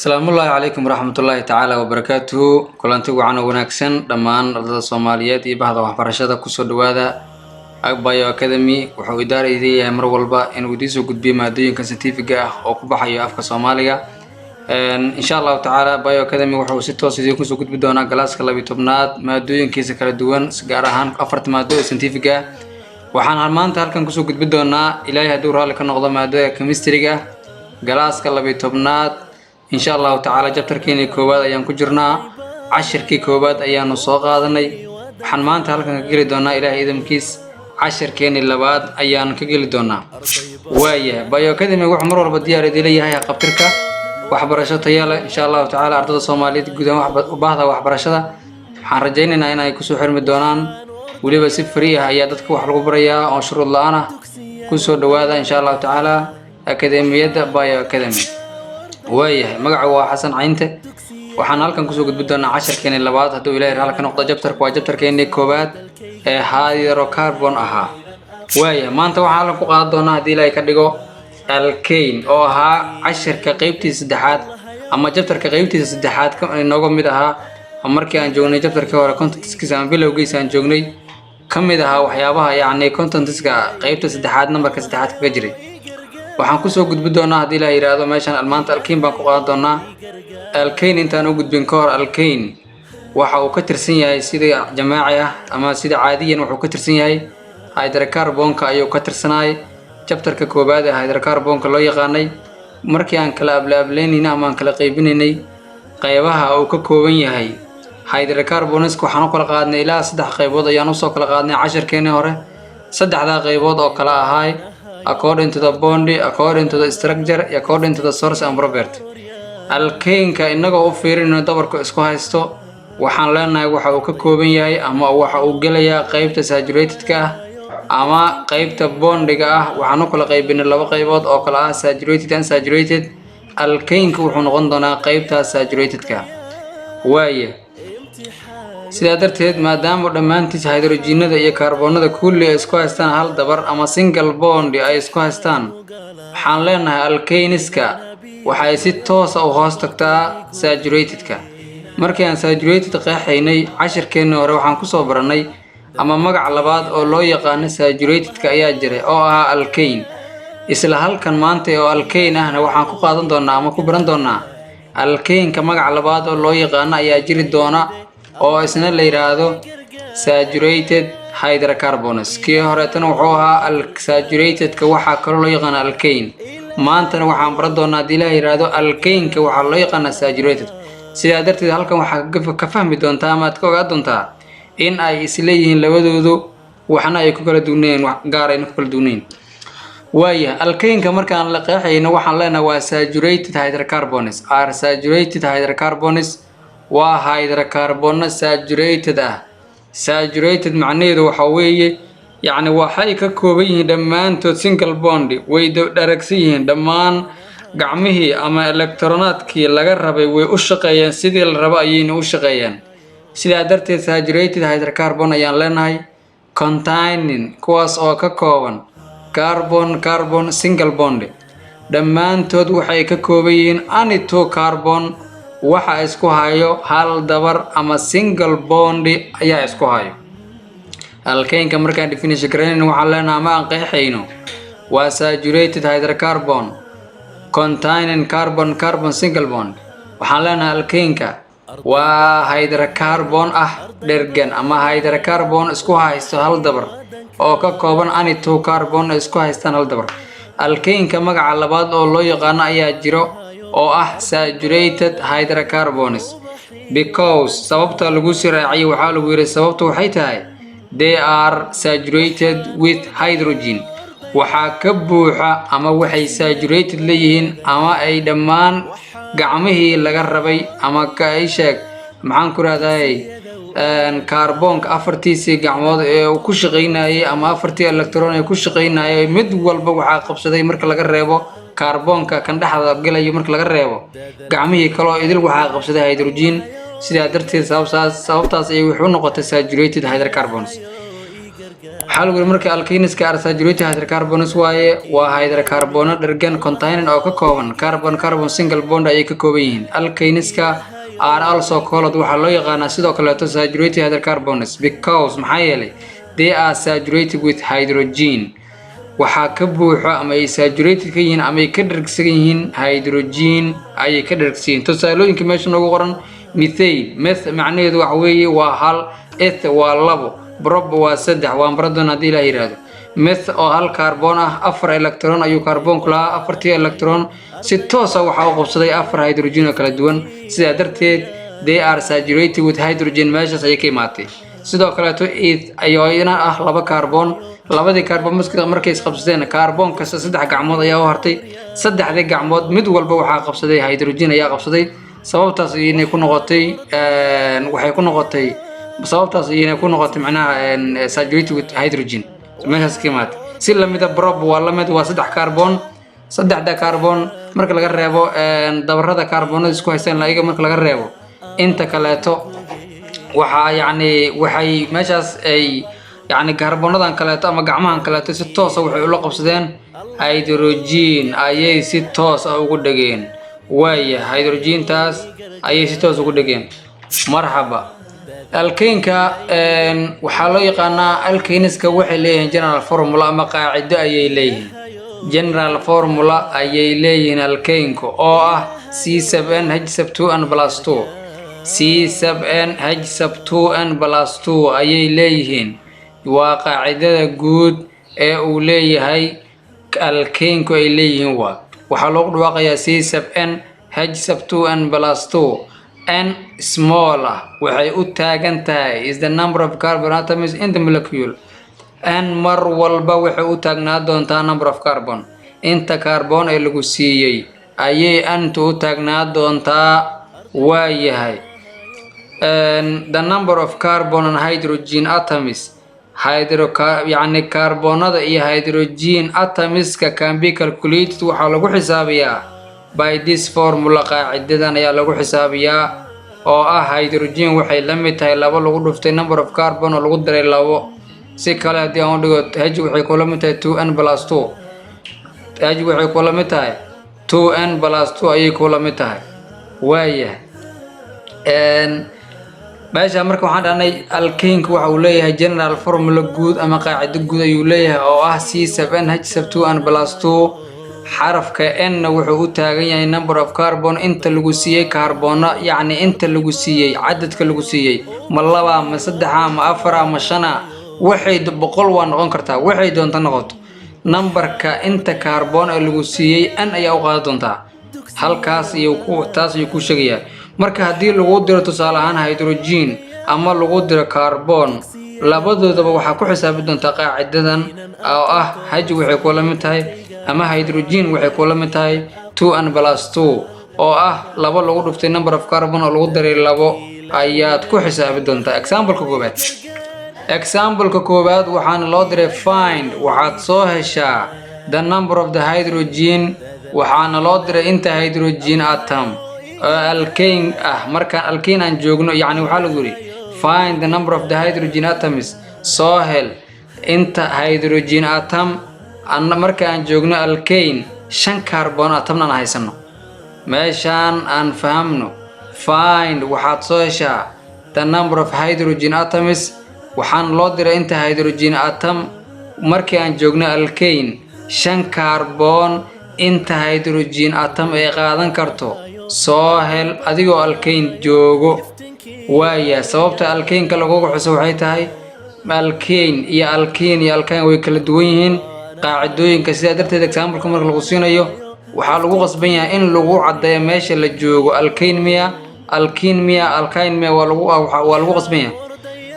السلام الله عليكم ورحمة الله تعالى وبركاته. كلانتي وعنا وناكسن دمان ardada Soomaaliyeed iyo bahda waxbarashada ku soo dhawaada Agbayo Academy wuxuu idaareeyay mar walba in uu diiso gudbiyo maadooyinka scientific ah oo ku baxayo afka Soomaaliga. insha Allah ta'ala Agbayo Academy wuxuu si toos ah ku soo gudbi doonaa galaaska 12aad maadooyinkiisa kala duwan gaar ahaan afarta maado scientific ah. waxaan maanta halkan ku soo gudbi doonaa Ilaahay hadduu raali ka noqdo maadada chemistry-ga galaaska 12aad. إن شاء الله تعالى جبتر كيني كوباد أيام كجرنا عشر كي كوباد أيام نصاق هذني حنمان تهلكن كجري دونا إلى إذا مكيس عشر كيني اللباد أيام كجري دونا وياه بايو كذا ما يروح مرور بديار دي هاي قبتركا وحبرشة يلا إن شاء الله تعالى أرض الصومالية قدام وبعضها وحبرشة حنرجينا هنا يكسو حرم الدونان ولي بس فريها هي دتك وحلقوا بريا وشر الله أنا كسو دوادا إن شاء الله تعالى أكاديمية بايو أكاديمي وياه مقعوا حسن عينته وحنا halkan kusoo gudbi doonaa 10 keenay labaad haduu Ilaahay raali ka noqdo jabtar keenay koobaad ee hydrocarbon ahaa waaya maanta waxa la ku qaadan doonaa hadii Ilaahay ka dhigo alkane oo ahaa 10ka qaybtiisa saddexaad ama jabtarka qaybtiisa saddexaad ka inooga mid ahaa markii aan joognay jabtarka hore contentskiisa aan bilowgiisa aan joognay kamid ahaa waxyaabaha yacni contentska qaybta saddexaad numberka saddexaad kaga jiray waxaan ku soo gudbi doonaa hadii la yiraahdo meeshan maanta alkane baan ku qaadan doonaa alkane intaan u gudbin ka hor alkane waxa uu ka tirsan yahay sida jamaaci ah ama sida caadiyan wuxuu ka tirsan yahay hydrocarbonka ayuu ka tirsanay chapterka koobaad ee hydrocarbonka loo yaqaanay markii aan kala ablaableynayna ama aan kala qaybinaynay qaybaha uu ka kooban yahay hydrocarbons waxaan kala qaadnay ilaa saddex qaybood ayaan u soo kala qaadnay 10 keenay hore saddexda qaybood oo kala ahay according to the bond, according to the structure, according to the source and property. Alkane-ka inaga u fiirino dabarka isku haysto waxaan leenahay waxa uu ka kooban yahay ama waxa uu gelayaa qaybta saturated-ka ama qaybta bond-ga ah waxaan u kala qaybinay laba qaybood oo kala ah saturated and unsaturated. Alkane-ku wuxuu noqon doonaa qaybta saturated-ka waaye sidaa darteed maadaama dhammaantiis hydrogenada iyo kaarboonada kulli ay isku haystaan hal dabar ama single bond ay isku haystaan waxaan leenahay alkaneska waxay si toos ah u hoos tagtaa saturated-ka markii aan saturated qeexaynay 10 keenay hore waxaan ku soo baranay ama magac labaad oo loo yaqaan saturated-ka ayaa jiray oo ah alkane isla halkan maanta oo alkane ahna waxaan ku qaadan doonaa ama ku baran doonaa alkane-ka magac labaad oo loo yaqaan ayaa jiri doona oo isna la yiraahdo saturated hydrocarbons kii hore tan wuxuu ahaa saturated-ka waxa kale loo yaqaan alkane maantana waxaan baran doonaa hadii la yiraahdo alkane-ka waxa loo yaqaan saturated sidaa darteed halkan waxa ka fahmi doontaa ama aad ka ogaan doontaa in ay isleeyihiin labadoodu waxna ay ku kala duwaneen wax gaar ah in ku kala duwaneen waaya alkane-ka markaan la qeexayno waxaan leenahay waa saturated hydrocarbons are saturated hydrocarbons waa hydrocarbon saturated ah saturated macnaheedu waxa weeye yani waxay ka kooban yihiin dhamaantood single bond way daragsan yihiin dhamaan gacmihii ama electronaadkii laga rabay way u shaqeeyeen sidii la rabo ayayna u shaqeeyeen sidaa darteed saturated hydrocarbon ayaan leenahay containing kuwaas oo ka kooban carbon single bond dhamaantood waxay ka kooban yihiin any two carbon waxa isku hayo hal dabar ama single bond ayaa isku hayo alkane-ka markaan definition gareynayno waxaan leenahay ama aan qeexayno waa saturated hydrocarbon containing carbon single bond waxaan leenahay alkane-ka waa hydrocarbon ah dhergan ama hydrocarbon isku haysto hal dabar oo ka kooban any two carbon isku haystaan hal dabar alkane-ka magaca labaad oo loo yaqaan ayaa jiro oo ah saturated hydrocarbons because sababta lagu siraacay waxa lagu yiri sababtu waxay tahay they are saturated with hydrogen waxa ka buuxa ama waxay saturated leeyihiin ama ay dhammaan gacmihii laga rabay ama ka ay sheeg maxaan ku raadayay kaarboonka afartiisii gacmood ee uu ku shaqeynayay ama afartii electron ee ku shaqeynayay mid walba waxa qabsaday marka laga reebo kaarboonka kan dhaxda galayo marka laga reebo gacmihii kale oo idil waxa qabsaday hydrogen sidaa darteed sababtaas ay wuxuu noqotay saturated hydrocarbons waxaa lagu yiri marka alkeeniska unsaturated hydrocarbons waaye waa hydrocarbon dhergan containing oo ka kooban carbon single bond ay ka kooban yihiin alkeeniska are also called waxaa loo yaqaanaa sidoo kale saturated hydrocarbons because maxaa yeelay they are saturated with hydrogen waxaa ka buuxo ama ay saturated ka yihiin ama ay ka dhergsan yihiin hydrogen ayay ka dhergsan yihiin tusaalooyinka meesha noogu qoran methane macnaheedu waxa weeye waa hal eth waa labo prob waa saddex waa baradon haddii la yiraahdo meth oo hal carbon ah 4 electron ayuu carbonku lahaa 4 electron si toos ah waxa uu qabsaday 4 hydrogen oo kala duwan sidaa darteed they are saturated with hydrogen meeshaas ayay ka imaatay sidoo kale eth ayuu ah laba carbon labadii carbon markay isqabsadeen carbon kasta saddex gacmood ayaa u hartay saddexdii gacmood mid walba waxa qabsaday hydrogen ayaa qabsaday sababtaas inay ku noqotay waxay ku noqotay sababtaas inay ku noqotay macnaha saturated with hydrogen meeshaas ka imaatay si lamid ah prob waa lamid waa saddex carbon saddexda carbon marka laga reebo dabarada carbonada isku haystaan la iga marka laga reebo inta kaleeto waxa waxay meeshaas ay carbonadan kaleeto ama gacmahan kaleeto si toos ah waxay ula qabsadeen hydrogen ayay si toos ah ugu dhageen waaya hydrogentaas ayay si toos ugu dhageen marhaba alkeenka waxaa loo yaqaanaa alkeeniska waxay leeyihiin general formula ama qaacido ayay leeyihiin general formula ayay leeyihiin alkeenka oo ah C7H2n+2 C7H2n+2 ayay leeyihiin waa qaacidada guud ee uu leeyahay alkeenku ay leeyihiin waxaa loogu dhawaaqayaa C7H2n+2 n small waxay u taagan tahay is the number of carbon atoms in the molecule n mar walba waxay u taagnaa doontaa number of carbon inta carbon ee lagu siiyay ayay anta u taagnaa doontaa waayahay the number of carbon and hydrogen atoms carbonada iyo hydrogen atomiska can be calculated waxaa lagu xisaabiyaa by this formula qaacidadan ayaa lagu xisaabiyaa oo ah hydrogen waxay la mid tahay laba lagu dhuftay number of carbon oo lagu daray labo si kale haddii aan u dhigo h waxay kula mid tahay 2n+2 h waxay kula mid tahay 2n+2 ayay kula mid tahay waayahay meesha marka waxaan dhahnay alkeenku waxa uu leeyahay general formula guud ama qaacido guud ayuu leeyahay oo ah C7H2n+2 xarafka n wuxuu u taagan yahay number of carbon inta lagu siiyay carbona inta lagu siiyay cadadka lagu siiyay ma laba ma saddex ma afar ma shan waxay 100 waa noqon kartaa waxay doonto noqoto numberka inta carbon ee lagu siiyay n ayaa u qaadan doontaa halkaas iyo taas ayuu ku sheegayaa marka haddii lagu diro tusaale ahaan hydrogen ama lagu diro carbon labadoodaba waxaa ku xisaabi doontaa qaacidadan oo ah h waxay kula mid tahay ama hydrogen waxay kula mid tahay 2n+2 oo ah laba lagu dhuftay number of carbon oo lagu daray labo ayaad ku xisaabi doontaa example-ka koobaad waxaana loo diray find waxaad soo heshaa the number of the hydrogen waxaana loo diray inta hydrogen atom alkane markaan alkane aan joogno waxaa lagu yiri find the number of the hydrogen atoms soo hel inta hydrogen atom markaan joogno alkane 5 carbon atomna aan haysano meeshaan aan fahamno find waxaad soo heshaa the number of hydrogen atoms waxaan loo diray inta hydrogen atom markii aan joogno alkane 5 carbon inta hydrogen atom ay qaadan karto soo hel adigoo alkane joogo waaya sababta alkane lagu xuso waxay tahay alkane iyo alkane way kala duwan yihiin qaacidooyinka sida darteed example-ka marka lagu siinayo waxaa lagu qasban yahay in lagu cadeeyo meesha la joogo alkane miya waa lagu qasban yahay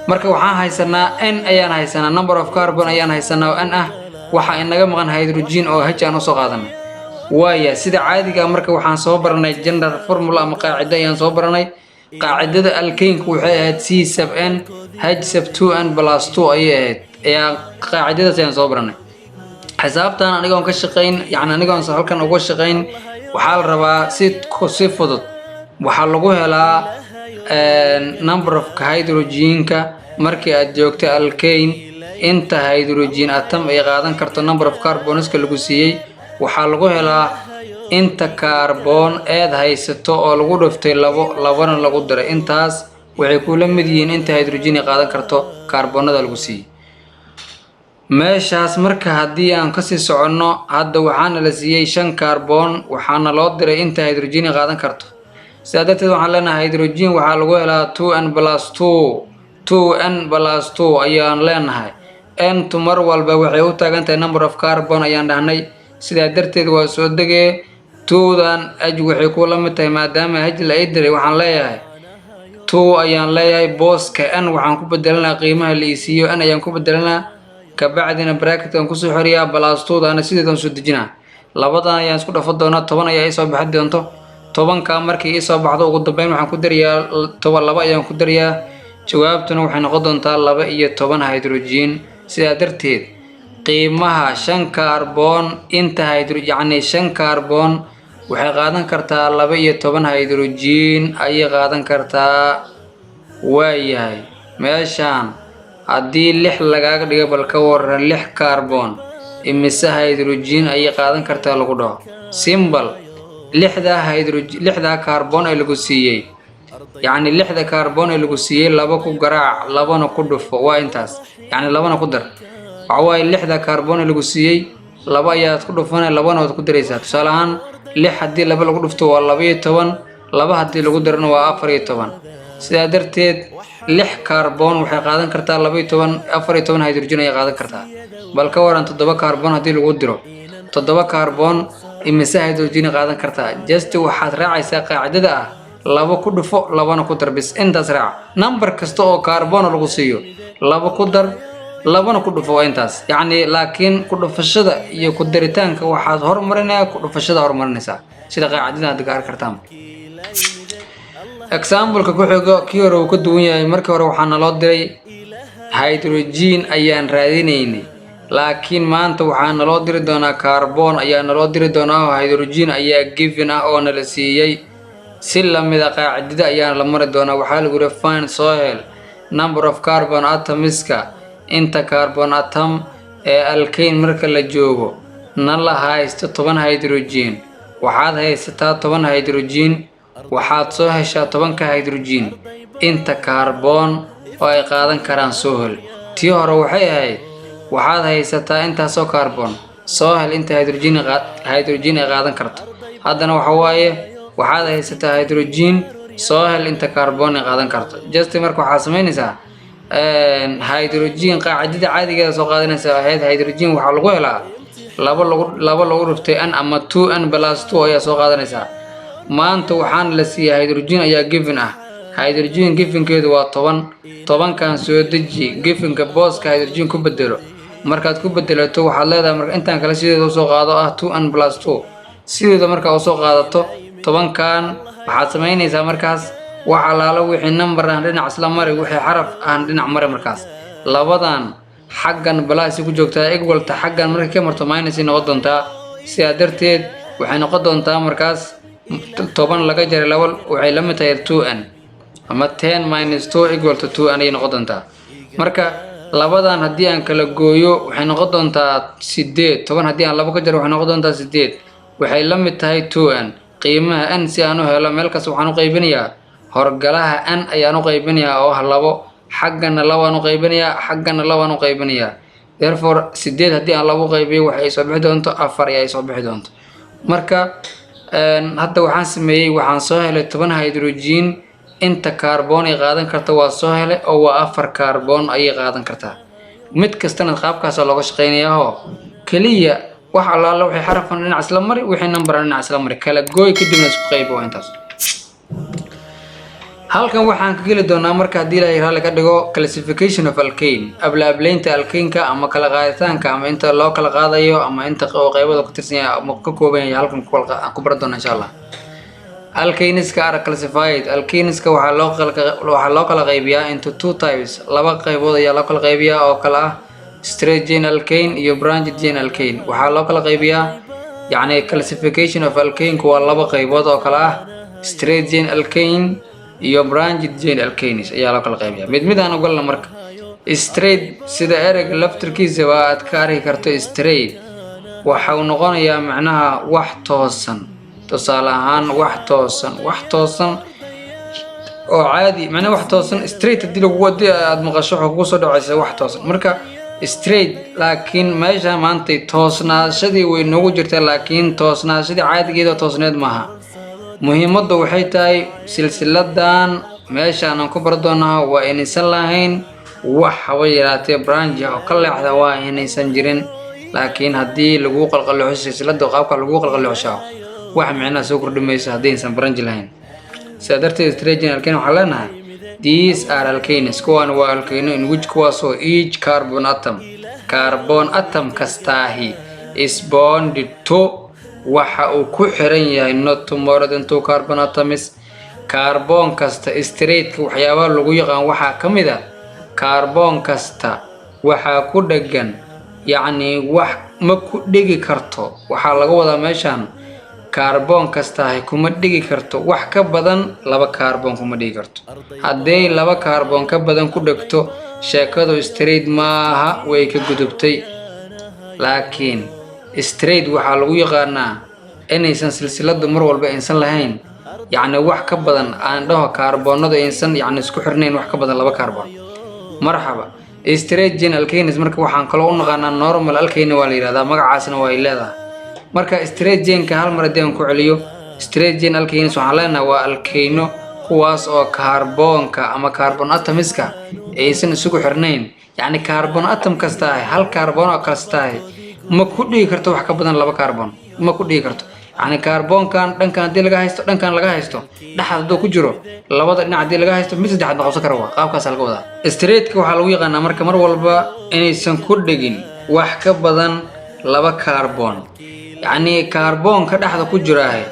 marka waxaan haysanaa n ayaan haysanaa number of carbon ayaan haysanaa oo n waxa inaga maqan hydrogen oo h aan u soo qaadanay waaya sida caadiga marka waxaan soo baranay general formula ama qaacido ayaan soo baranay qaacidada alkeenku waxay ahayd C7H2n+2 ayay ahayd qaacidadaas ayaan soo baranay xisaabtan anigoon ka shaqeyn anigoon halkan uga shaqeyn waxaa la rabaa si fudud waxaa lagu helaa number of hydrogenka markii aad joogto alkane inta hydrogen atom ay qaadan karto number of carbonska lagu siiyey waxaa lagu helaa inta kaarboon eed haysato oo lagu dhuftay labana lagu daray intaas waxay kula mid yihiin inta hydrogen ay qaadan karto kaarboonada lagu siiyey meeshaas marka haddii aan kasii soconno hadda waxaana la siiyey 5 kaarboon waxaana loo diray inta hydrogen ay qaadan karto sidaa darteed waxaan leenahay hydrogen waxaa lagu helaa 2n+2 ayaan leenahay n mar walba waxay u taagan tahay number of carbon ayaan dhahnay sidaa darteed waa soo degee 2dan h waxay kula mid tahay maadaama h la diray waxaan leeyahay 2 ayaan leeyahay booska n waxaan ku bedelanaa qiimaha la isiiyo n ayaan ku bedelanaa kabacdina bracket aan kusoo xiriyaa +2 dana sideedan soo dejinaa labadan ayaan isku dhafan doonaa 10 ayaa soo bixi doonto 10 ka markii ay soo baxdo ugu dambeyn waxaan ku darayaa 2 ayaan ku darayaa jawaabtuna waxay noqon doontaa 2 iyo 10 hydrogen sidaa darteed qiimaha 5 kaarboon inta hydrogen yani 5 kaarboon waxay qaadan kartaa 2 iyo 10 hydrogen ayay qaadan kartaa waayahay meeshaan haddii 6 lagaaga dhigo bal ka waran 6 kaarboon imise hydrogen ayay qaadan kartaa lagu dhaho symbol 6 kaarboon ay lagu siiyey يعني 6 kaarboon ay lagu siiyey 2 ku garaac 2na ku dhufo waa intaas yani 2na ku dar waxa 6 kaarboon ay lagu siiyey 2 ayaad ku dhufanay 2na waad ku daraysaa tusaale ahaan 6 haddii 2 lagu dhufto waa 12 2 haddii lagu darno waa 14 sidaa darteed 6 kaarboon waxay qaadan kartaa 14 hydrogen ay qaadan kartaa bal ka waran 7 kaarboon haddii lagu diro 7 kaarboon imise hydrogen qaadan kartaa just waxaad raacaysaa qaacidada ah 2 ku dhufo 2na ku dar bis intaas raac number kasta oo kaarboon lagu siiyo 2 ku dar 2na ku dhufo waa intaas yani laakiin ku dhufashada iyo ku daritaanka waxaad hormarinaysaa ku dhufashada hormarinaysaa sida qaacidada aad gaar kartaan example-ka ku xigo kii hore uu ka duwan yahay markii hore waxaana loo diray hydrogen ayaan raadinaynay laakiin maanta waxaana loo diri doonaa kaarboon ayaana loo diri doonaa hydrogen ayaa given ah oo nala siiyey si lamid ah qaacidada ayaan la mari doonaa waxaa lagu yiri find soil number of carbon atomiska inta carbon atom ee alkane marka la joogo nala haysto 10 hydrogen waxaad haysataa 10 hydrogen waxaad soo heshaa 10 hydrogen inta carbon oo ay qaadan karaan soo hel tii hore waxay ahayd waxaad haysataa inta soo carbon soo hel inta hydrogen ay qaadan karto haddana waxa waaye waxaad haysataa hydrogen soo hel inta carbon ay qaadan karto just marka waxaad sameynaysaa hydrogen qaacidada caadiga ah soo qaadanaysaa ahayd hydrogen waxa lagu helaa laba lagu dhuftay n ama 2n+2 ayaa soo qaadanaysaa maanta waxaan la siiyay hydrogen ayaa given ah hydrogen givenkeedu waa 10 kan soo deji givenka booska hydrogen ku bedelo markaad ku bedelato waxaad leedahay marka intaan kala sideeda soo qaado ah 2n+2 sideeda marka soo qaadato 10 kan waxaad sameynaysaa markaas waxa laalo wixii number aan dhinac isla mari wixii xaraf aan dhinac mari markaas labadan xaggan balaasi ku joogtaa equal ta xaggan markay ka marto minus noqon doontaa sidaa darteed waxay noqon doontaa markaas 10 laga jaray 2 waxay la mid tahay 2n ama 10 - 2 = 2n ay noqon doontaa marka labadan haddii aan kala gooyo waxay noqon doontaa 8 10 haddii aan 2 ka jaro waxay noqon doontaa 8 waxay la mid tahay 2n qiimaha n si aan u helo meel kaas waxaan u qaybinayaa horgalaha n ayaan u qaybinayaa oo ah 2 xaggana 2 aan u qaybinayaa xaggana 2 aan u qaybinayaa therefore 8 haddii aan 2 qaybiyo waxay soo bixi doonto 4 ay soo bixi doonto marka hadda waxaan sameeyay waxaan soo helay 10 hydrogen inta carbon ay qaadan karto waa soo helay oo waa 4 carbon ay qaadan kartaa mid kastana qaabkaas looga shaqeynayaa oo kaliya waxa la wixii xarafan dhinac isla mari wixii number dhinac isla mari kala gooy kadibna isku qayb waa intaas halkan waxaan ka geli doonaa marka hadii la yiraahdo ka dhigo classification of alkane ablaableynta alkaneka ama kala qaaditaanka ama inta loo kala qaadayo ama inta qaybada ku tirsan yahay ama ka kooban yahay halkan ku baran doonaa insha Allah alkaneska are classified alkaneska waxa loo kala qaybiyaa into two types laba qaybood ayaa loo kala qaybiyaa oo kala ah straight chain alkane iyo branched chain alkane waxa loo kala qaybiyaa yani classification of alkane waa laba qaybood oo kala ah straight chain alkane iyo branched chain alkanes ayaa loo kala qaybiyaa mid aan ogolna marka straight sida ereg laftirkiisa waa aad ka arki karto straight waxa uu noqonayaa macnaha wax toosan tusaale ahaan wax toosan oo caadi macnaha wax toosan straight hadii lagu wadi aad maqasho waxa kugu soo dhacaysa wax toosan marka straight laakiin meesha maanta toosnaashadii way noogu jirtaa laakiin toosnaashadii caadigeeda toosneed maaha muhiimaddu waxay tahay silsiladan meesha aan ku bar doonaa waa inaysan lahayn wax haba yaraatee branch oo ka leexda waa inaysan jirin laakiin haddii lagu qalqalooxo silsilada qaabka lagu qalqalooxo wax macna soo kordhimaysa haddii aysan branch lahayn sidaa darteed straight alkane waxaa leenahay these are alkanes kuwan waa alkane in which kuwaasoo each carbon atom kastaahi is bonded to waxa uu ku xiran yahay not more than 2 carbon atoms carbon kasta straight waxyaabaha lagu yaqaan waxaa ka mid ah carbon kasta waxaa ku dhagan yacni wax ma ku dhigi karto waxaa laga wadaa meeshan carbon kasta ay kuma dhigi karto wax ka badan 2 carbon kuma dhigi karto haddii 2 carbon ka badan ku dhigto sheekadu straight maaha way ka gudubtay laakiin straight waxaa lagu yaqaanaa inaysan silsiladu mar walba aysan lahayn yacni wax ka badan aan dhaho kaarboonada aysan yacni isku xirnayn wax ka badan 2 carbon marxaba straight alkanes marka waxaan kala u naqaanaa normal alkane waa la yiraahdaa magacaasna waa ay leedahay marka straight ka hal mar hadii aan ku celiyo straight alkanes waxaan leenahay waa alkano kuwaas oo kaarboonka ama carbon atomiska aysan isugu xirnayn yacni carbon atom kasta hal carbon oo kasta ma ku dhigi karto wax ka badan 2 carbon ma ku dhigi karto يعني كربون كان دنكان دي لغا هيستو دنكان لغا هيستو دحد دو كجيرو labada dhinac dii laga haysto mid saddexaad noqon karo qaabkaas laga wada straight waxa lagu yaqaanaa marka mar walba inaysan ku dhigin wax ka badan 2 carbon yani carbon ka dhaxda ku jiraahay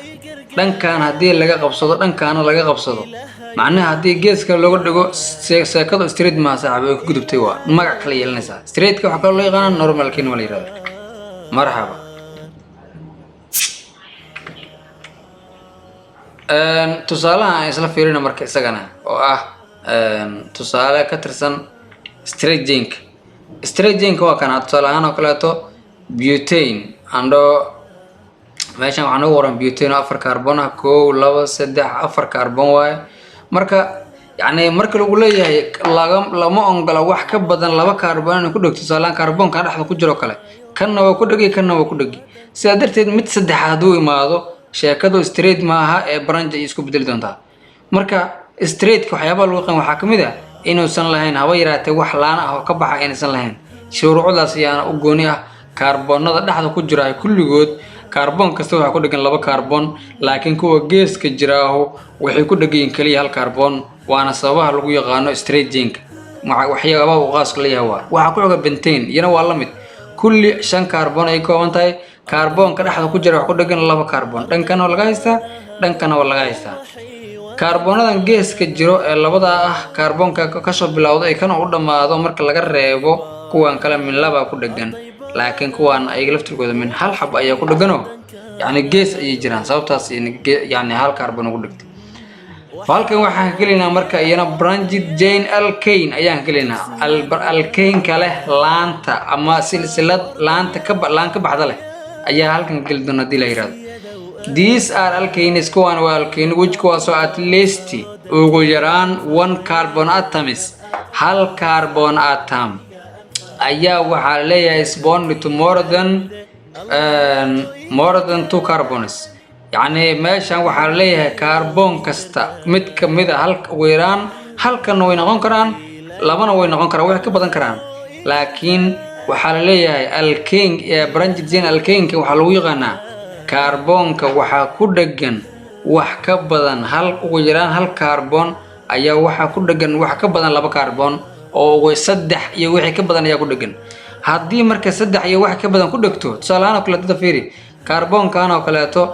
dhankan hadii laga qabsado dhankan laga qabsado macnaha hadii geeska looga dhigo seekado straight ma saaxiib ay ku gudubtay waa magac kala yeelanaysa straight ka waxa loo yaqaanaa normal kin wala yiraahdo marhaba tusaalaha isla fiirina marka isagana oo ah tusaale ka tirsan straight chain waa kana tusaalahan oo kale to butane ando meeshan waxaan ugu waran butane 4 carbon ah 1 2 3 4 carbon waay marka yani marka lagu leeyahay lama ongola wax ka badan 2 carbon ku dhigto tusaalahan carbon ka dhaxda ku jiro kale kanna waa ku dhigi kanna waa ku dhigi sidaa darteed mid saddexaad uu imaado sheekadu straight maaha ee branch ay isku bedeli doontaa marka straight waxyaabaha lagu qeyn waxa kamid ah inuusan lahayn haba yaraatee wax laan ah oo ka baxa inaysan lahayn shuruucdaas ayaan u gooni ah kaarboonada dhaxda ku jira kulligood kaarboon kasta waxa ku dhigan 2 kaarboon laakiin kuwa geeska jiraaho waxay ku dhigan kaliya 1 kaarboon waana sababaha lagu yaqaano straight chain waxyaabaha uu qaas leeyahay waxa ku xiga pentane iyana waa la mid kulli 5 kaarboon ay kooban tahay carbon ka dhaxda ku jira wax ku dhagan 2 carbon dhankan oo laga haystaa dhankan oo laga haystaa kaarbonadan geeska jiro ee labada ah kaarboonka ka soo bilowday kan u dhamaado marka laga reebo kuwan kale min 2 ku dhagan laakiin kuwan ay laftirkooda min hal xab ayaa ku dhagano yani gees ay jiraan sababtaas yani hal carbon ugu dhigtay halkan waxaan gelinaa marka iyana branched chain alkane ayaan gelinaa alkane kale laanta ama silsilad laanta ka baxda leh ayaa halkan gal doona dii la yiraahdo these are alkanes kuwan waa alkane which kuwaasoo at least ugu yaraan 1 carbon atoms hal carbon atom ayaa waxaa leeyahay bond to more than 2 carbons yani meeshan waxaa leeyahay carbon kasta mid kamid ah hal ugu yaraan halkan way noqon karaan labana way noqon karaan wax ka badan karaan laakiin waxaa la leeyahay alkane ee branched chain alkane waxa lagu yaqaanaa kaarboonka waxa ku dhagan wax ka badan hal ugu yaraan hal kaarboon ayaa waxa ku dhagan wax ka badan 2 kaarboon oo ugu 3 iyo wixii ka badan ayaa ku dhagan haddii marka 3 iyo wax ka badan ku dhigto tusaalahan kale dad fiiri kaarboonkan oo kale to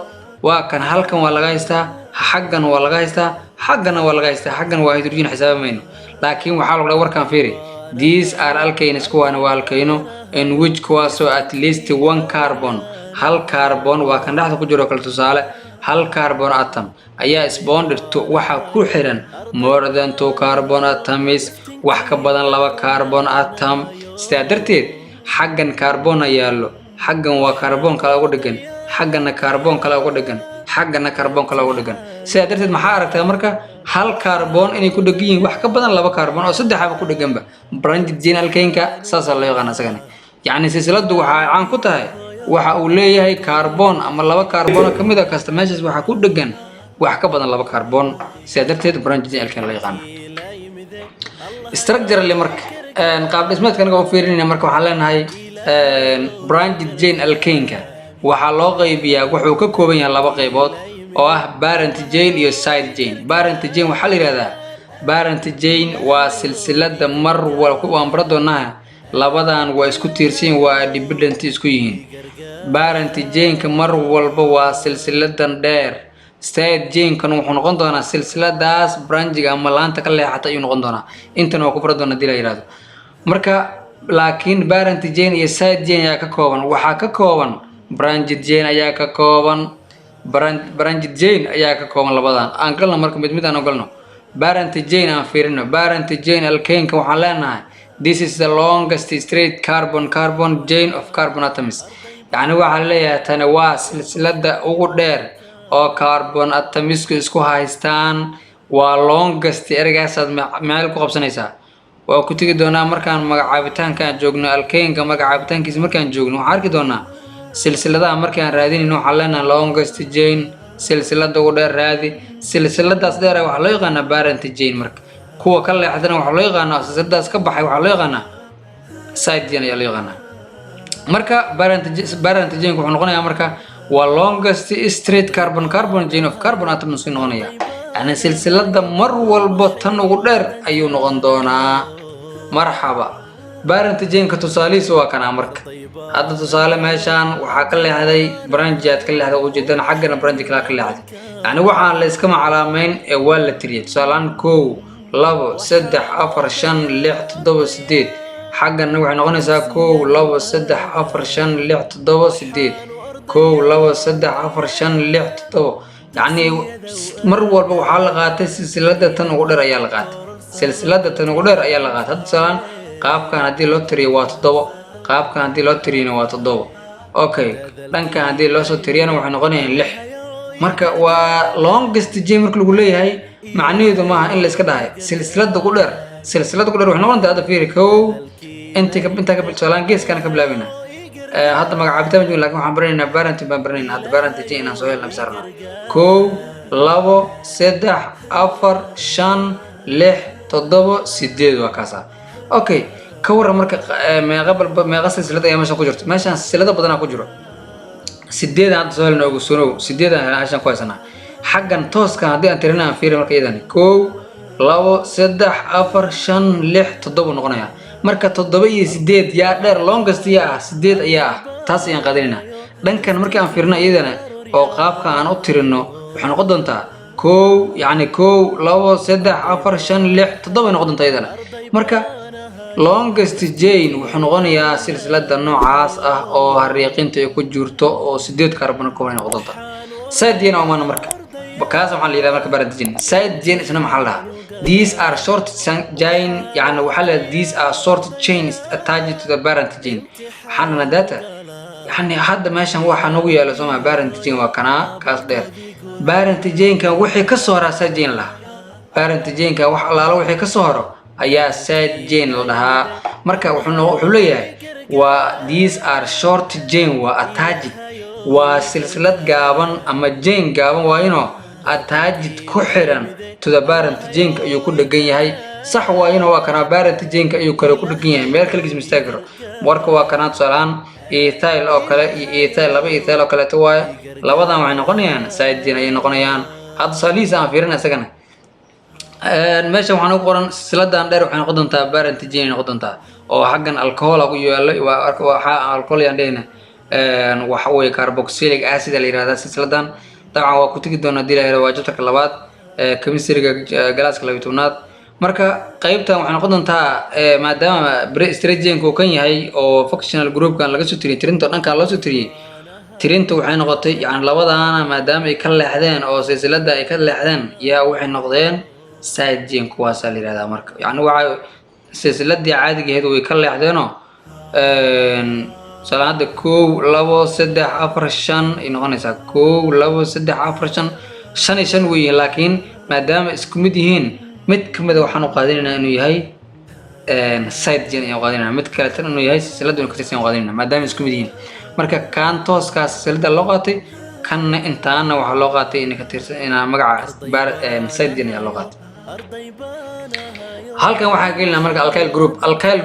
waa kan halkan waa laga haystaa xaggan waa laga haystaa xaggan waa laga haystaa xaggan waa hydrogen xisaabamayno laakiin waxa lagu warkan fiiri these are alkanes kuwan waa alkano in which kuwaasoo at least 1 carbon hal carbon waa kan dhaxda ku jiro kala tusaale hal carbon atom ayaa bonded to waxa ku xiran more than 2 carbon atoms wax ka badan laba carbon atom sidaa darteed xaggan carbon ayaalo xaggan waa carbon kala ugu dhigan xaggana carbon kala ugu dhigan xaggana carbon kala ugu dhigan sidaa darteed maxaa aragtaa marka hal carbon inay ku dhigan yihiin wax ka badan laba carbon oo saddexaba ku dhiganba branching chain alkane-ka saasaa loo yaqaan asagana yacni silsiladu waxay caan ku tahay waxa uu leeyahay carbon ama laba carbon ka mid ah kasta meeshaas waxa ku dhigan wax ka badan laba carbon sidaa darteed branching chain alkane loo yaqaan structurally marka qaab dhismeedka anaga u fiirinayna marka waxaan leenahay branching chain alkane-ka waxaa loo qaybiyaa wuxuu ka kooban yahay laba qaybood oo ah parent chain iyo side chain parent chain waxaa la yiraahdaa parent chain waa silsilada mar walba waan bara doonaa labadan waa isku tiirsan waa dependent isku yihiin parent chain-ka mar walba waa silsiladan dheer side chain-kan wuxuu noqon doonaa silsiladaas branchiga ama laanta ka leexata ayuu noqon doonaa intan waa ku bara doonaa hadii la yiraahdo marka laakiin parent chain iyo side chain ayaa ka kooban waxaa ka kooban branching chain ayaa ka kooban branching chain ayaa ka kooban labadan aan galno marka mid aan galno parent chain aan fiirino parent chain alkane-ka waxaan leenahay this is the longest straight carbon chain of carbon atoms yani waxaa leeyahay tani waa silsilada ugu dheer oo carbon atomisku isku haystaan waa longest ergaasaad meel ku qabsanaysaa waa ku tegi doonaa markaan magacaabitaankaan joogno alkane-ka magacaabitaankiisa markaan joogno waxaan arki doonaa silsiladaha markaan raadinayno waxaan leenahay longest chain silsilada ugu dheer raadi silsiladaas dheer waxaa loo yaqaanaa parent chain marka kuwa ka leexdana waxaa loo yaqaanaa silsiladaas ka baxay waxaa loo yaqaanaa side chain ayaa loo yaqaanaa marka parent chain wuxuu noqonayaa marka waa longest straight carbon chain of carbon atoms noqonaya yani silsilada mar walba tan ugu dheer ayuu noqon doonaa marxaba parent chain-ka tusaalihiisa waa kana marka hadda tusaale meeshaan waxaa ka leexday branchiaad ka leexday ujeedana xaggana branchi kala ka leexday yani waxaan la iska macalaameyn ee waa la tiriyay tusaalaan 1 2 3 4 5 6 7 8 xaggana waxay noqonaysaa 1 2 3 4 5 6 7 8 1 2 3 4 5 6 7 yani mar walba waxaa la qaatay silsilada tan ugu dheer ayaa la qaatay silsilada tan ugu dheer ayaa la qaatay hadda tusaalaan qaabkan haddii loo tiriyo waa 7 qaabkan haddii loo tiriyana waa 7 okay dhankan haddii loo soo tiriyana waxay noqonayaan 6 marka waa longest chain marka lagu leeyahay macnaheedu maaha in la iska dhahay silsilada ugu dheer waxay noqonaysaa hadda fiiri kow inta ka bilaaban geeskana ka bilaabina hadda magacaabitaan joogin laakiin waxaan baranaynaa parent baan baranaynaa hadda parent chain inaan soo helna bisarna kow 2 3 4 5 6 7 8 waa kaasa okay ka waran marka meeqa silsilada ayaa meeshan ku jirto meeshan silsilada badanaa ku jiro 8 hadda soo helna ugu sunow 8 aan meeshan ku haysanaa xaggan tooskan haddii aan tirina aan fiiri marka iyadan 1 2 3 4 5 6 7 noqonaya marka 7 iyo 8 yaa dheer longest yaa ah 8 ayaa ah taas ayaan qaadanaynaa dhankan markii aan fiirino iyadana oo qaabka aan u tirino waxay noqon doontaa 1 yani 1 2 3 4 5 6 7 noqon doontaa iyadana marka longest chain wuxuu noqonayaa silsilada noocaas ah oo hariiqinta ay ku jirto oo 8 carbon ka kooban noqon doonta side chain oo maana marka bakaas waxaan la yiraahdaa marka parent chain side chain isna maxaa la these are short chain yani waxa la these are short chains attached to the parent chain waxaan data yani hadda meeshan waxa nagu yaalo Soomaa parent chain waa kana kaas dheer parent chain-ka wixii ka soo hara side chain la parent chain-ka wax alaalo wixii ka soo haro ayaa side chain la dhahaa marka wuxuu leeyahay waa these are short chain waa attached waa silsilad gaaban ama chain gaaban waa inoo attached ku xiran to the parent chain-ka ayuu ku dhagan yahay sax waa inoo waa kana parent chain-ka ayuu kale ku dhagan yahay meel kale istaagi karo warka waa kana tusaalaan ethyl oo kale iyo ethyl laba ethyl oo kale tawaay labadan waxay noqonayaan side chain ay noqonayaan hadda saliisa aan fiirina isagana meesha waxaan ku qoran silsiladan dheer waxay noqon doontaa parent chain noqon doontaa oo xaggan alcohol ugu yaalo waxa alcohol yaan dheena waxa way carboxylic acid la yiraahdaa silsiladan dabcan waa ku tagi doonaa dilaa waa jabtarka labaad chemistry-ga galaaska 12aad marka qaybtan waxay noqon doontaa maadaama straight chain-ku kan yahay oo functional group-kan laga soo tiriyay tirinta dhankan loo soo tiriyay tirinta waxay noqotay yani labadaana maadaama ay ka leexdeen oo silsilada ay ka leexdeen yaa waxay noqdeen side chain kuwaas la yiraahdaa marka yani waxa silsiladii caadiga ahayd way ka leexdeenoo salaada 1 2 3 4 5 ay noqonaysaa 1 2 3 4 5 5 weeyeen laakiin maadaama isku mid yihiin mid kamid waxaan u qaadanaynaa inuu yahay side gen ay qaadanaynaa mid kale tan inuu yahay silsiladu ka tirsan qaadanaynaa maadaama isku mid yihiin marka kan tooskaas silsilada loo qaatay kanna intaana waxa loo qaatay in ka tirsan ina magaca side gen ayaa loo qaatay halkan waxaa gelinaa marka alkyl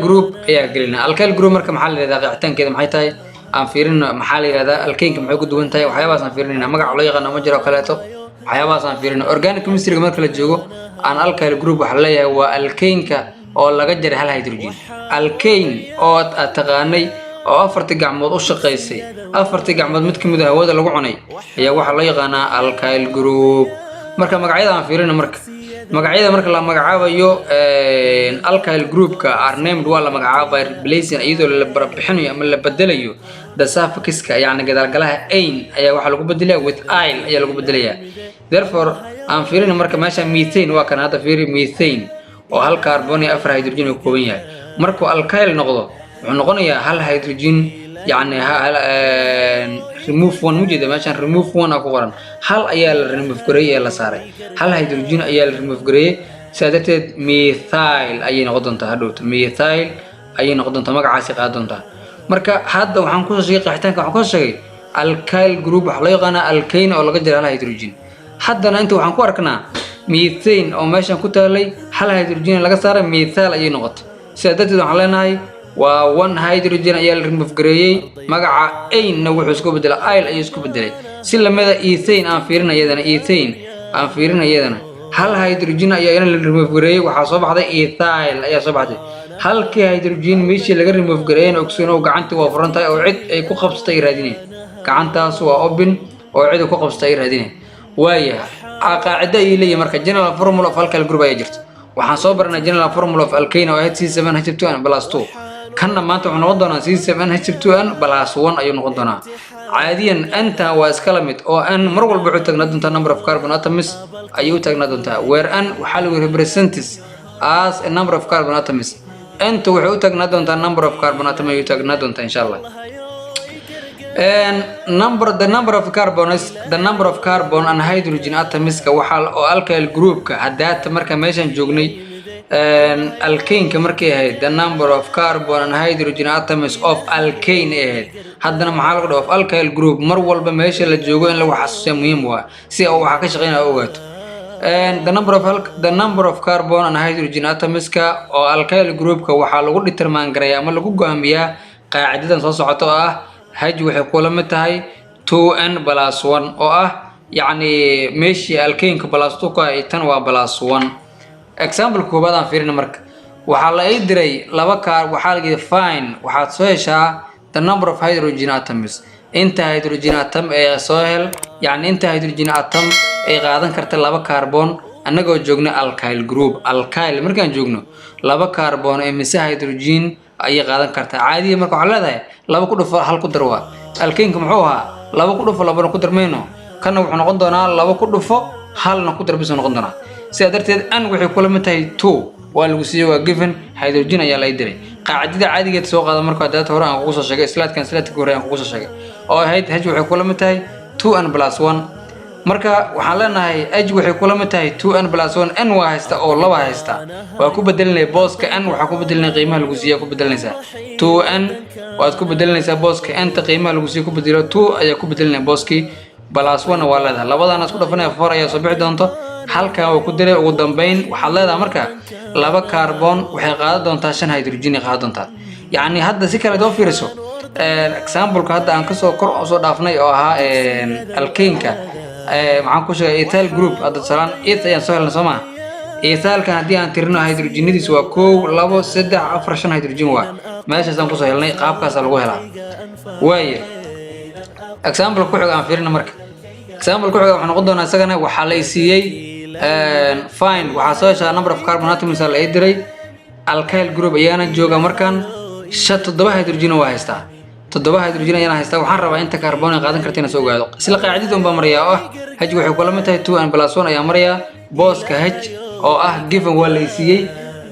group ayaa gelinaa alkyl group marka maxaa la yiraahdaa qeexitaankeeda maxay tahay aan fiirino maxaa la yiraahdaa alkeenka maxay ku duwan tahay waxyaabahaas aan fiirinayna magaca loo yaqaan ma jiro kaleeto waxyaabahaas aan fiirino organic chemistry marka la joogo aan alkyl group waxa la leeyahay waa alkeenka oo laga jaray hal hydrogen alkane oo aad taqaanay oo afartii gacmood u shaqeysay afartii gacmood mid kamid ah hawada lagu cunay ayaa waxa loo yaqaanaa alkyl group marka magacyada aan fiirino magacyada marka la magacaabayo alkyl groupka are named waa la magacaabay replacing iyadoo la barbixinayo ama la bedelayo the suffixka yani gadaalgalaha ain ayaa waxa lagu bedelayaa with il ayaa lagu bedelayaa therefore aan fiirino marka meesha methane waa kan hadda fiiri methane oo hal carbon iyo afar hydrogen uu kooban yahay markuu alkyl noqdo wuxuu noqonayaa hal hydrogen yani remove one mujida meeshan remove one ku qoran hal ayaa la remove gareeyay la saaray hal hydrogen ayaa la remove gareeyay sidateed methyl ayay noqon doontaa hadhowto methyl ayay noqon doontaa magacaasi qaad doontaa marka hadda waxaan ku soo sheegay qeexitaanka waxaan ku soo sheegay alkyl group waxa loo yaqaan alkane oo laga jaro hal hydrogen haddana inta waxaan ku arkanaa methane oo meeshan ku taalay hal hydrogen laga saaray methyl ayay noqotay sidateed waxaan leenahay waa one hydrogen ayaa la remove gareeyay magaca ain wuxuu isku bedelay il ayuu isku bedelay si lamada ethane aan fiirinayadana hal hydrogen ayaa la remove gareeyay waxa soo baxday ethyl ayaa soo baxday halkii hydrogen meeshii laga remove gareeyay oxygen oo gacanta waa furantahay oo cid ay ku qabsatay raadinay gacantaas waa open oo cid ku qabsatay raadinay waaya qaacida ay leeyahay marka general formula of alkyl group ayaa jirta waxaan soo baranay general formula of alkane oo C7H2n+2 kanna maanta wuxuu noqon doonaa C7H2n+1 ayuu noqon doonaa caadiyan anta waa iska la mid oo an mar walba wuxuu taagnaa doontaa number of carbon atoms ayuu taagnaa doontaa where an waxa lagu represents as a number of carbon atoms anta wuxuu u taagnaa doontaa number of carbon atoms ayuu taagnaa doontaa insha Allah and the number of carbon and hydrogen atoms ka waxa oo alkyl group ka hadda marka meeshan joognay alkane ka markay ahayd the number of carbon and hydrogen atoms of alkane ahayd haddana maxaa lagu dhaho of alkyl group mar walba meesha la joogo in lagu xasuusiyo muhiim waa si uu waxa ka shaqeynaa ogaato and the number of carbon and hydrogen atoms ka oo alkyl group ka waxa lagu determine gareeyaa ama lagu go'aamiyaa qaacidadan soo socoto ah H waxay kula mid tahay 2n+1 oo ah yani meeshii alkane ka +2 ka ay tan waa +1 example koobaad aan fiirino marka waxa la ii diray laba kaar waxa la yiri fine waxaad soo heshaa the number of hydrogen atoms inta hydrogen atom ee soo hel yani inta hydrogen atom ay qaadan karta laba carbon annagoo joogna alkyl group alkyl markaan joogno laba carbon ee mise hydrogen ay qaadan karta caadi marka waxa leedahay laba ku dhufo hal ku darwa alkane ka muxuu ahaa laba ku dhufo laba ku darmeeno kana wuxuu noqon doonaa laba ku dhufo halna ku darbiso noqon doonaa sidaa darteed an waxay kula mid tahay 2 waa lagu siiyay waa given hydrogen ayaa la diray qaacidada caadigeed soo qaada marka dad hore aan ugu soo sheegay slide-kan hore aan ugu soo sheegay oo ahayd h waxay kula mid tahay 2n+1 marka waxaan leenahay h waxay kula mid tahay 2n+1 n waa haysta oo laba haysta waa ku bedelinay booska n waxa ku bedelinay qiimaha lagu siiyay ku bedelinaysa 2n waad ku bedelinaysaa booska n ta qiimaha lagu siiyay ku bedelo 2 ayaa ku bedelinay booski +1 waa leedahay labadana isku dhafanay 4 ayaa soo bixi doonto halka uu ku diray ugu dambeyn waxa leedahay marka laba carbon waxay qaadan doontaa 5 hydrogen ay qaadan doontaa yani hadda si kale doo fiiriso example ka hadda aan ka soo kor soo dhaafnay oo ahaa alkane-ka maxaan ku sheegay ethyl group hadda salaan ayaan soo helnay Soomaa ethylka hadii aan tirino hydrogenadiis waa 1 2 3 4 5 hydrogen waa meeshaas aan ku soo helnay qaabkaas lagu helaa waaye example ku xiga aan fiirino marka example ku xiga waxaan noqon doonaa isagana waxa la siiyay fine waxa soo heshaa number of carbon atoms la diray alkyl group ayaana jooga markan 7 hydrogen waa haystaa 7 hydrogen ayaana haystaa waxaan rabaa inta carbon ay qaadan kartayna soo ogaado isla qaacidada un baa mariyaa oo h waxay kula mid tahay 2n+1 ayaa mariyaa booska h oo ah given waa la siiyay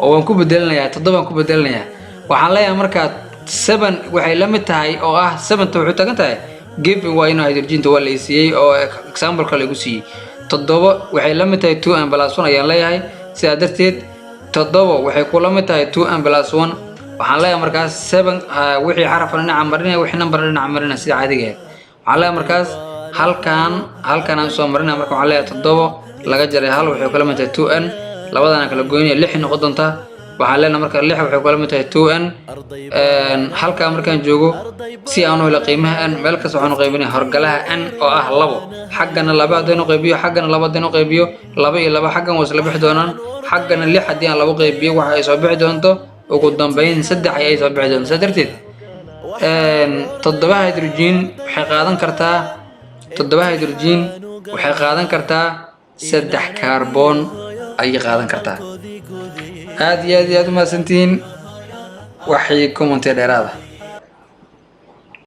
oo waan ku bedelinayaa 7 aan ku bedelinayaa waxaan leeyahay markaa 7 waxay la mid tahay oo ah 7 wuxuu tagan tahay given waa inuu hydrogen waa la siiyay oo example kale igu siiyay 7 waxay la mid tahay 2n plus 1 ayaan leeyahay sidaa darteed 7 waxay ku la mid tahay 2n plus 1 waxaan leeyahay markaas 7 wixii xarafan dhinaca marinaya wixii number dhinaca marinaya sida caadiga ah waxaan leeyahay markaas halkan aan soo marinaa marka waxaan leeyahay 7 laga jaray hal waxay kula mid tahay 2n labadana kala goynaya 6 noqon doonta waxaan leenahay marka 6 waxay kula mid tahay 2n halka markaan joogo si aan u helo qiimaha n meel kasta waxaan u qaybinayaa horgalaha n oo ah 2 xaggana 2 hadaan u qaybiyo xaggana 2 hadaan u qaybiyo 2 iyo 2 xaggan waa isla bixi doonaan xaggana 6 hadii aan 2 qaybiyo waxa ay soo bixi doonto ugu dambeyn 3 ay soo bixi doonto sadarteed 7 hydrogen waxay qaadan kartaa 7 hydrogen waxay qaadan kartaa 3 kaarboon ay qaadan kartaa aad iyo aad ma santiin waxay comment dheeraada